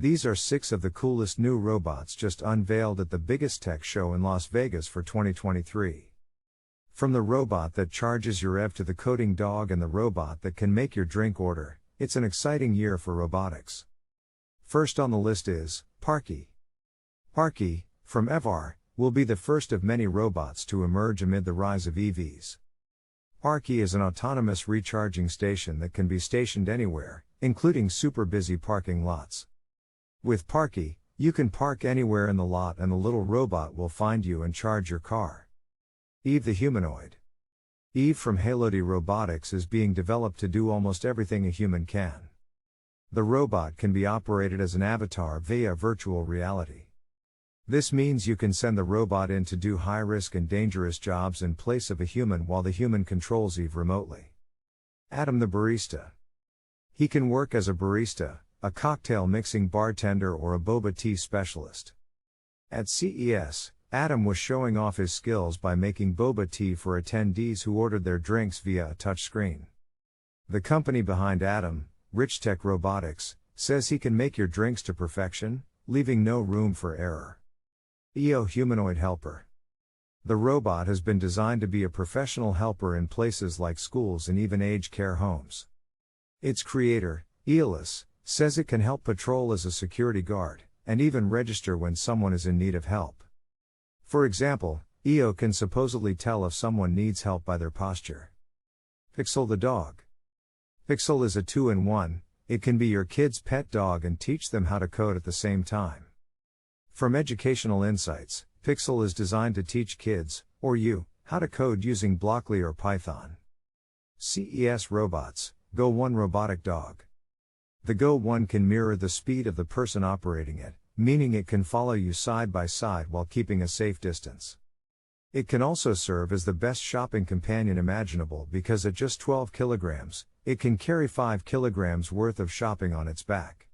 These are 6 of the coolest new robots just unveiled at the biggest tech show in Las Vegas for 2023. From the robot that charges your Ev to the coding dog and the robot that can make your drink order, it's an exciting year for robotics. First on the list is Parky. Parky, from Evar, will be the first of many robots to emerge amid the rise of EVs. Parky is an autonomous recharging station that can be stationed anywhere, including super busy parking lots. With Parky, you can park anywhere in the lot and the little robot will find you and charge your car. Eve the humanoid. Eve from Halodi Robotics is being developed to do almost everything a human can. The robot can be operated as an avatar via virtual reality. This means you can send the robot in to do high-risk and dangerous jobs in place of a human while the human controls Eve remotely. Adam the barista. He can work as a barista, a cocktail mixing bartender or a boba tea specialist. At CES, Adam was showing off his skills by making boba tea for attendees who ordered their drinks via a touchscreen. The company behind Adam, Halodi Robotics, says he can make your drinks to perfection, leaving no room for error. EO humanoid helper. The robot has been designed to be a professional helper in places like schools and even aged care homes. Its creator, Eolus, says it can help patrol as a security guard, and even register when someone is in need of help. For example, EO can supposedly tell if someone needs help by their posture. Pixel the dog. Pixel is a 2-in-1, it can be your kid's pet dog and teach them how to code at the same time. From educational insights, Pixel is designed to teach kids, or you, how to code using Blockly or Python. CES robots, Go 1 robotic dog. The Go 1 can mirror the speed of the person operating it, meaning it can follow you side by side while keeping a safe distance. It can also serve as the best shopping companion imaginable because at just 12 kilograms, it can carry 5 kilograms worth of shopping on its back.